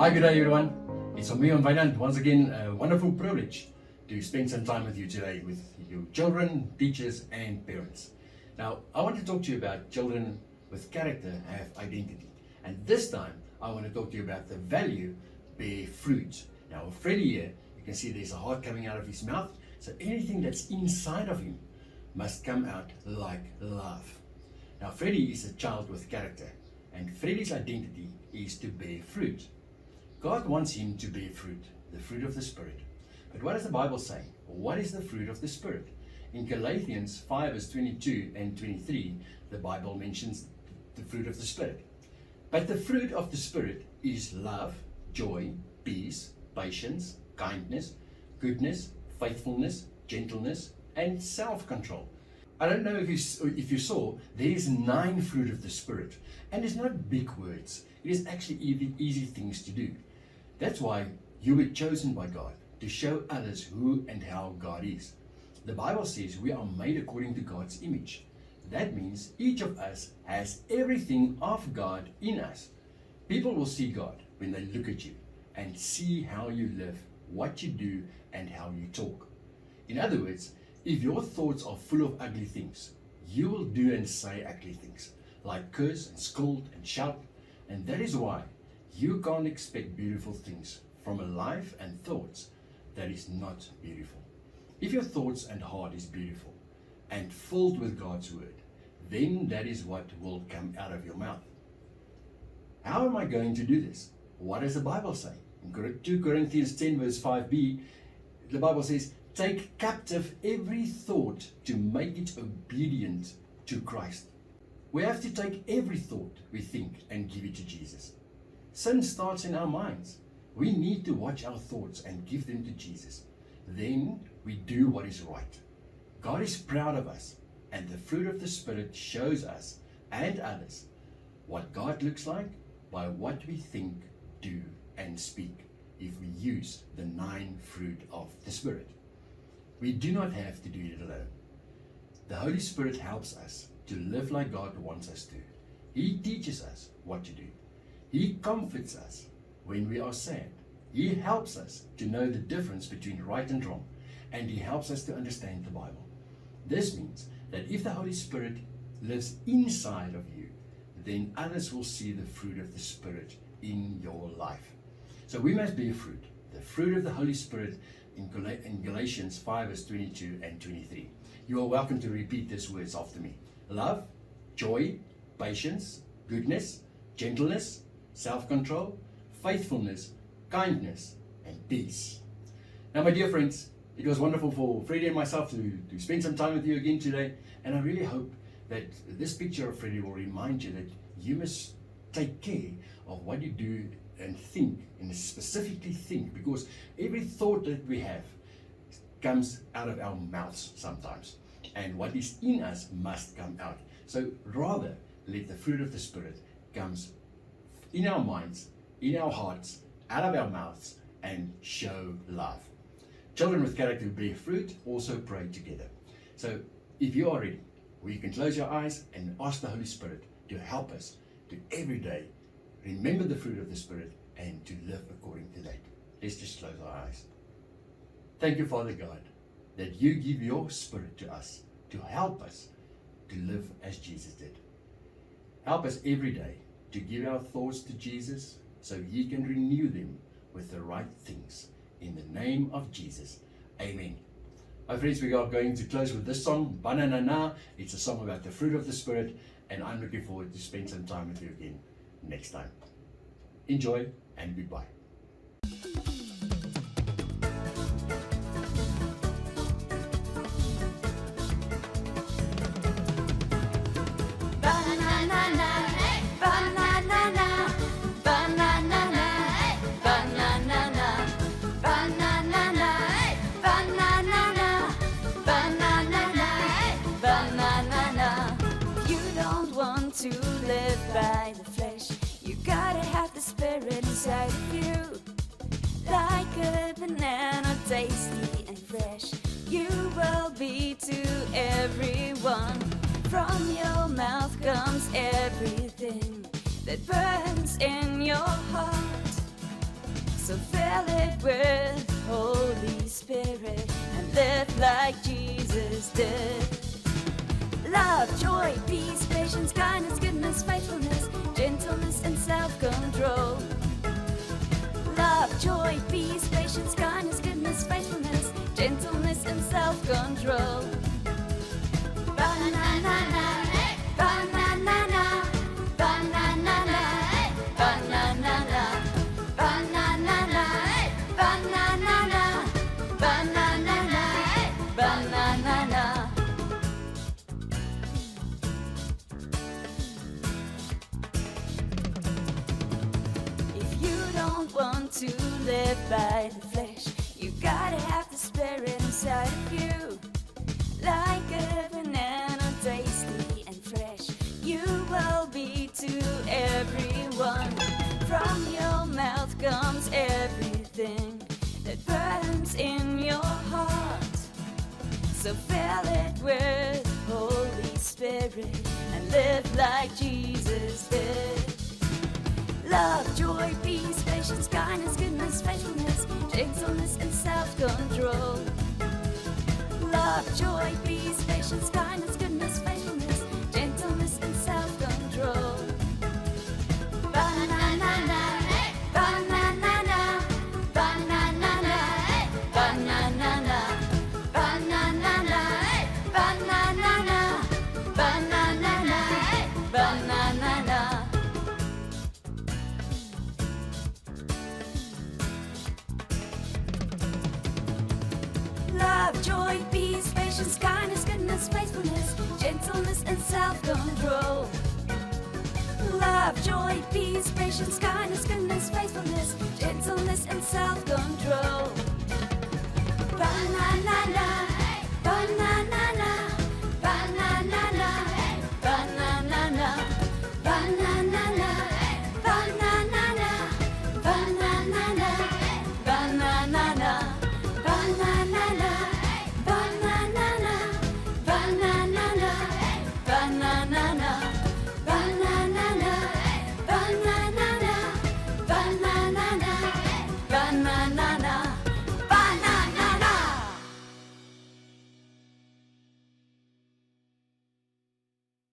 Hi, good day everyone. It's Omion Vainant. Once again, a wonderful privilege to spend some time with you today with your children, teachers and parents. Now, I want to talk to you about children with character have identity. And this time, I want to talk to you about the value bear fruit. Now, with Freddie here, you can see there's a heart coming out of his mouth. So anything that's inside of him must come out like love. Now, Freddie is a child with character. And Freddie's identity is to bear fruit. God wants him to bear fruit, the fruit of the Spirit. But what does the Bible say? What is the fruit of the Spirit? In Galatians 5 verse 22 and 23, the Bible mentions the fruit of the Spirit. But the fruit of the Spirit is love, joy, peace, patience, kindness, goodness, faithfulness, gentleness, and self-control. I don't know if you saw, there is 9 fruit of the Spirit. And it's not big words. It is actually easy things to do. That's why you were chosen by God, to show others who and how God is. The Bible says we are made according to God's image. That means each of us has everything of God in us. People will see God when they look at you and see how you live, what you do, and how you talk. In other words, if your thoughts are full of ugly things, you will do and say ugly things, like curse and scold and shout. And that is why you can't expect beautiful things from a life and thoughts that is not beautiful. If your thoughts and heart is beautiful and filled with God's word, then that is what will come out of your mouth. How am I going to do this? What does the Bible say? In 2 Corinthians 10 verse 5b, the Bible says, take captive every thought to make it obedient to Christ. We have to take every thought we think and give it to Jesus. Sin starts in our minds. We need to watch our thoughts and give them to Jesus. Then we do what is right. God is proud of us, and the fruit of the Spirit shows us and others what God looks like by what we think, do, and speak if we use the 9 fruit of the Spirit. We do not have to do it alone. The Holy Spirit helps us to live like God wants us to. He teaches us what to do. He comforts us when we are sad. He helps us to know the difference between right and wrong, and He helps us to understand the Bible. This means that if the Holy Spirit lives inside of you, then others will see the fruit of the Spirit in your life. So we must bear fruit, the fruit of the Holy Spirit in Galatians 5 verse 22 and 23. You are welcome to repeat these words after me. Love, joy, patience, goodness, gentleness, self-control, faithfulness, kindness, and peace. Now, my dear friends, it was wonderful for Freddie and myself to spend some time with you again today. And I really hope that this picture of Freddie will remind you that you must take care of what you do and think, and specifically think, because every thought that we have comes out of our mouths sometimes. And what is in us must come out. So rather, let the fruit of the Spirit comes in our minds, in our hearts, out of our mouths, and show love. Children with character who bear fruit also pray together. So if you are ready, we can close your eyes and ask the Holy Spirit to help us to every day remember the fruit of the Spirit and to live according to that. Let's just close our eyes. Thank you, Father God, that you give your Spirit to us to help us to live as Jesus did. Help us every day to give our thoughts to Jesus so He can renew them with the right things. In the name of Jesus, amen. My friends, we are going to close with this song, Banana. It's a song about the fruit of the Spirit, and I'm looking forward to spend some time with you again next time. Enjoy and goodbye. To live by the flesh, you gotta have the Spirit inside of you. Like a banana, tasty and fresh, you will be to everyone. From your mouth comes everything that burns in your heart. So fill it with Holy Spirit and live like Jesus did. Love, joy, peace, patience, kindness, goodness, faithfulness, gentleness, and self-control. Love, joy, peace, patience, kindness, goodness, faithfulness, gentleness, and self-control. Ba-na-na-na, ba-na-na-na, ba-na-na-na, ba-na-na-na, ba-na-na-na, ba-na-na-na, ba-na-na-na, ba-na-na-na. If you don't want to live by the flesh, you gotta have the Spirit inside of you. Like a banana, tasty and fresh, you will be to everyone. From your mouth comes everything that burns in your heart. So fill it with Holy Spirit and live like Jesus did. Love, joy, peace, patience, kindness, goodness, faithfulness, gentleness, and self-control. Love, joy, peace, patience, kindness, goodness, faithfulness, gentleness, and self-control. Ba-na-na-na, ba-na-na-na, ba-na-na-na, ba-na-na-na, ba-na-na-na, ba-na-na-na, ba-na-na-na, ba-na-na-na. Love, joy, peace, patience, kindness, goodness, faithfulness, gentleness, and self-control. Love, joy, peace, patience, kindness, goodness, faithfulness, gentleness, and self-control. Ba-na-na-na.